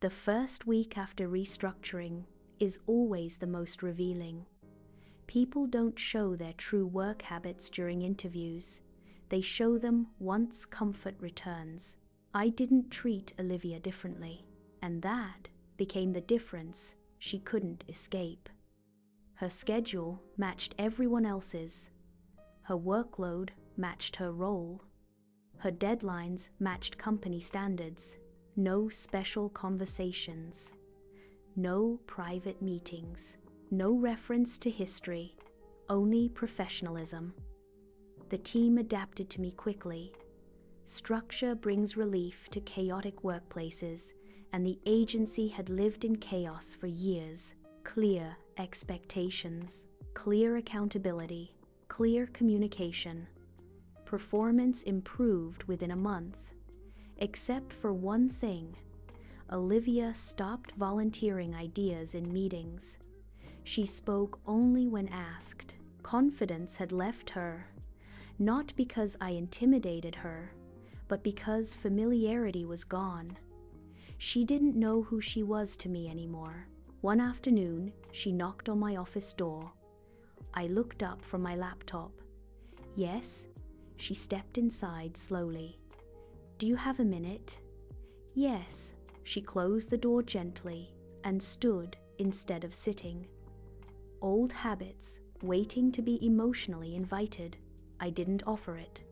The first week after restructuring is always the most revealing. People don't show their true work habits during interviews. They show them once comfort returns. I didn't treat Olivia differently, and that became the difference she couldn't escape. Her schedule matched everyone else's. Her workload matched her role. Her deadlines matched company standards. No special conversations. No private meetings. No reference to history. Only professionalism. The team adapted to me quickly. Structure brings relief to chaotic workplaces, and the agency had lived in chaos for years. Clear expectations, clear accountability, clear communication. Performance improved within a month. Except for one thing. Olivia stopped volunteering ideas in meetings. She spoke only when asked. Confidence had left her, not because I intimidated her, but because familiarity was gone. She didn't know who she was to me anymore. One afternoon, she knocked on my office door. I looked up from my laptop. Yes, she stepped inside slowly. Do you have a minute? Yes. She closed the door gently and stood instead of sitting. Old habits, waiting to be emotionally invited. I didn't offer it.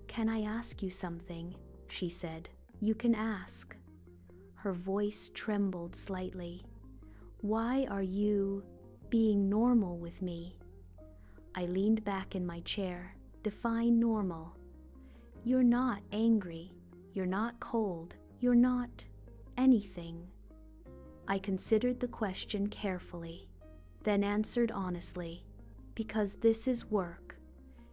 Can I ask you something? She said. You can ask. Her voice trembled slightly. Why are you being normal with me? I leaned back in my chair. Define normal. You're not angry. You're not cold. You're not anything. I considered the question carefully, then answered honestly, because this is work.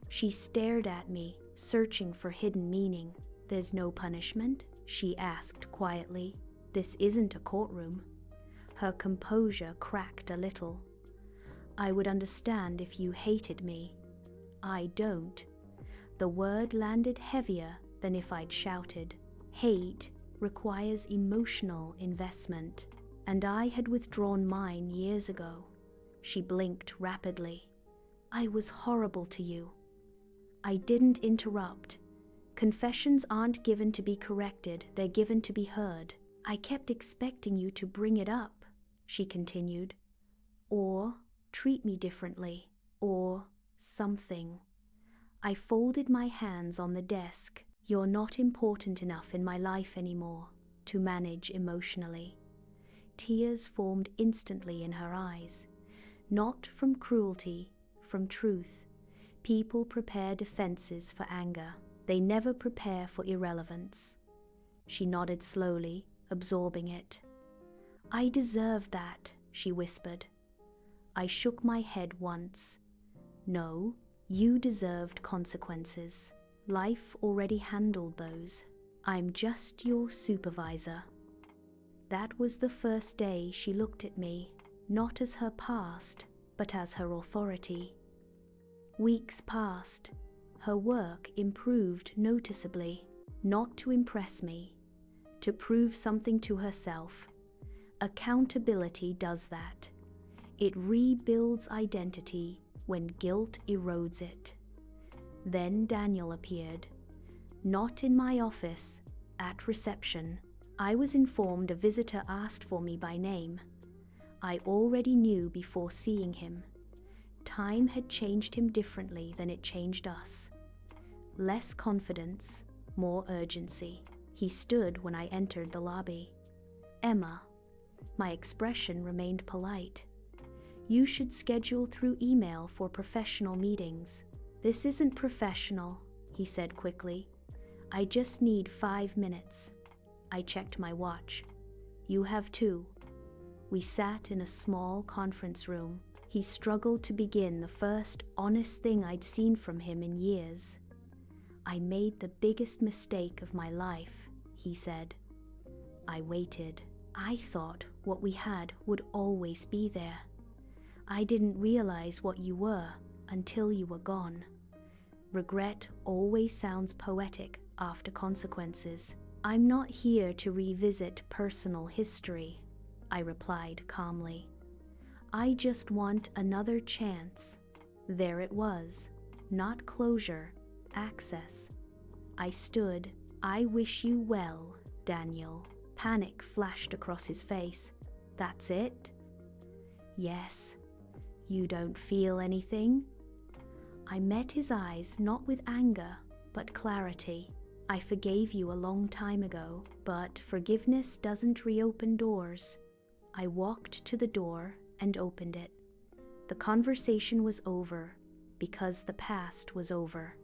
She stared at me, searching for hidden meaning. There's no punishment? She asked quietly. This isn't a courtroom. Her composure cracked a little. I would understand if you hated me. I don't. The word landed heavier than if I'd shouted. Hate requires emotional investment, and I had withdrawn mine years ago. She blinked rapidly. I was horrible to you. I didn't interrupt. Confessions aren't given to be corrected, they're given to be heard. I kept expecting you to bring it up, she continued. Or treat me differently, or something. I folded my hands on the desk. You're not important enough in my life anymore to manage emotionally. Tears formed instantly in her eyes. Not from cruelty, from truth. People prepare defenses for anger. They never prepare for irrelevance. She nodded slowly, absorbing it. I deserve that, she whispered. I shook my head once. No, you deserved consequences. Life already handled those. I'm just your supervisor. That was the first day she looked at me, not as her past, but as her authority. Weeks passed. Her work improved noticeably, not to impress me, to prove something to herself. Accountability does that. It rebuilds identity when guilt erodes it. Then Daniel appeared. Not in my office, at reception. I was informed a visitor asked for me by name. I already knew before seeing him. Time had changed him differently than it changed us. Less confidence, more urgency. He stood when I entered the lobby. Emma. My expression remained polite. You should schedule through email for professional meetings. This isn't professional, he said quickly. I just need 5 minutes. I checked my watch. You have 2. We sat in a small conference room. He struggled to begin the first honest thing I'd seen from him in years. I made the biggest mistake of my life, he said. I waited. I thought what we had would always be there. I didn't realize what you were until you were gone. Regret always sounds poetic after consequences. I'm not here to revisit personal history, I replied calmly. I just want another chance. There it was. Not closure, access. I stood. I wish you well, Daniel. Panic flashed across his face. That's it? Yes. You don't feel anything? I met his eyes not with anger, but clarity. I forgave you a long time ago, but forgiveness doesn't reopen doors. I walked to the door and opened it. The conversation was over because the past was over.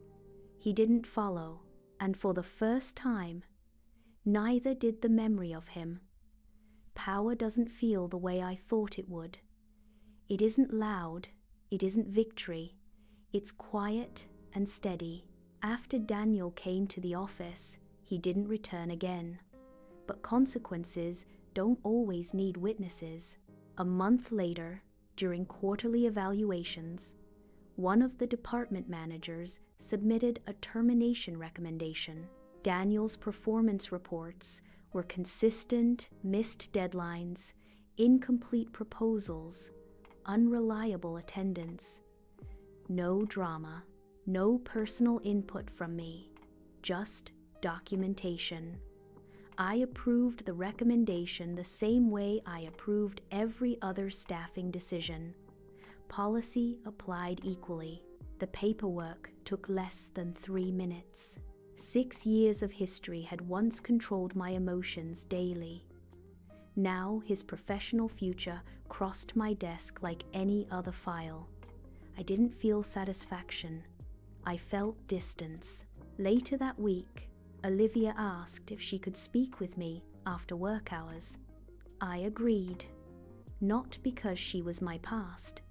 He didn't follow, and for the first time, neither did the memory of him. Power doesn't feel the way I thought it would. It isn't loud, it isn't victory, it's quiet and steady. After Daniel came to the office, he didn't return again. But consequences don't always need witnesses. A month later, during quarterly evaluations, one of the department managers submitted a termination recommendation. Daniel's performance reports were consistent, missed deadlines, incomplete proposals, unreliable attendance. No drama, no personal input from me, just documentation. I approved the recommendation the same way I approved every other staffing decision. Policy applied equally. The paperwork took less than 3 minutes. 6 years of history had once controlled my emotions daily. Now his professional future crossed my desk like any other file. I didn't feel satisfaction. I felt distance. Later that week, Olivia asked if she could speak with me after work hours. I agreed. Not because she was my past,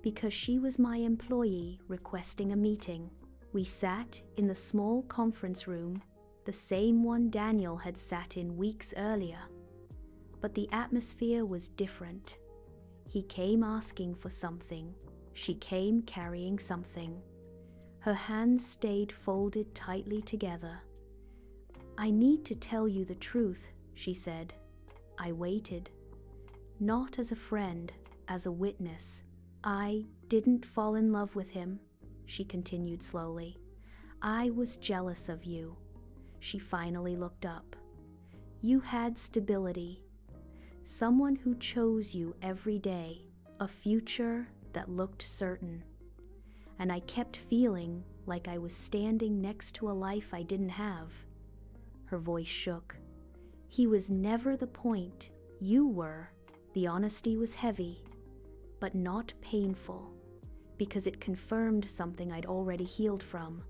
because she was my employee requesting a meeting. We sat in the small conference room, the same one Daniel had sat in weeks earlier. But the atmosphere was different. He came asking for something. She came carrying something. Her hands stayed folded tightly together. I need to tell you the truth, she said. I waited. Not as a friend, as a witness. I didn't fall in love with him, she continued slowly. I was jealous of you. She finally looked up. You had stability. Someone who chose you every day, a future that looked certain. And I kept feeling like I was standing next to a life I didn't have. Her voice shook. He was never the point. You were. The honesty was heavy, but not painful, because it confirmed something I'd already healed from.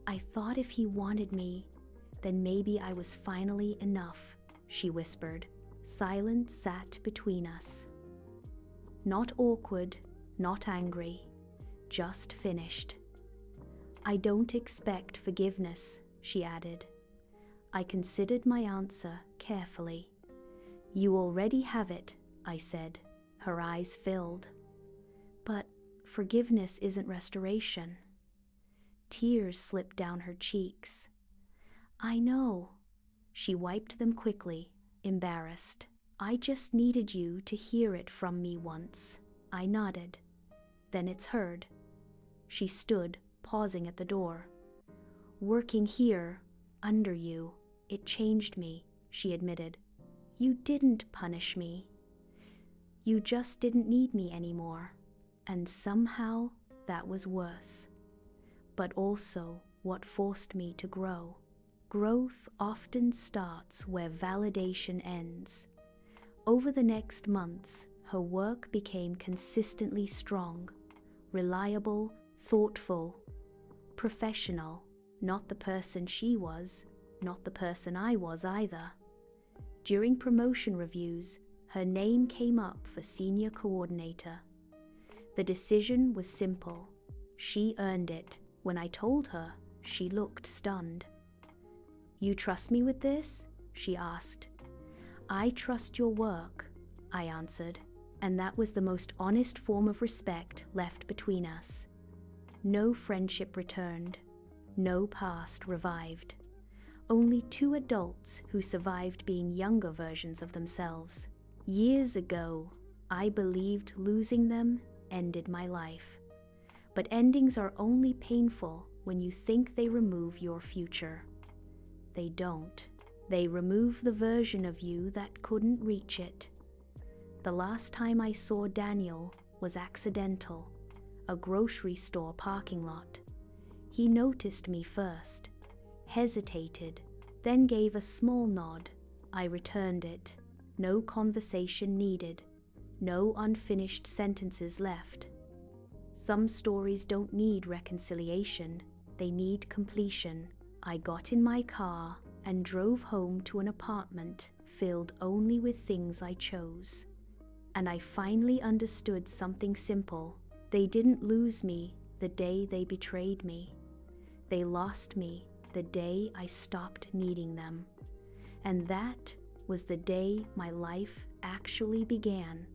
I thought if he wanted me, then maybe I was finally enough, she whispered. Silence sat between us. Not awkward, not angry, just finished. I don't expect forgiveness, she added. I considered my answer carefully. You already have it, I said. Her eyes filled. But forgiveness isn't restoration. Tears slipped down her cheeks. I know. She wiped them quickly, embarrassed. I just needed you to hear it from me once. I nodded. Then it's heard. She stood, pausing at the door. Working here, under you, it changed me, she admitted. You didn't punish me. You just didn't need me anymore. And somehow that was worse. But also what forced me to grow. Growth often starts where validation ends. Over the next months, her work became consistently strong, reliable, thoughtful, professional. Not the person she was, not the person I was either. During promotion reviews, her name came up for senior coordinator. The decision was simple. She earned it. When I told her, she looked stunned. You trust me with this? She asked. I trust your work, I answered, and that was the most honest form of respect left between us. No friendship returned. No past revived. Only two adults who survived being younger versions of themselves. Years ago, I believed losing them ended my life. But endings are only painful when you think they remove your future. They don't. They remove the version of you that couldn't reach it. The last time I saw Daniel was accidental, a grocery store parking lot. He noticed me first, hesitated, then gave a small nod. I returned it. No conversation needed, no unfinished sentences left. Some stories don't need reconciliation, they need completion. I got in my car and drove home to an apartment filled only with things I chose. And I finally understood something simple. They didn't lose me the day they betrayed me. They lost me the day I stopped needing them. And that was the day my life actually began.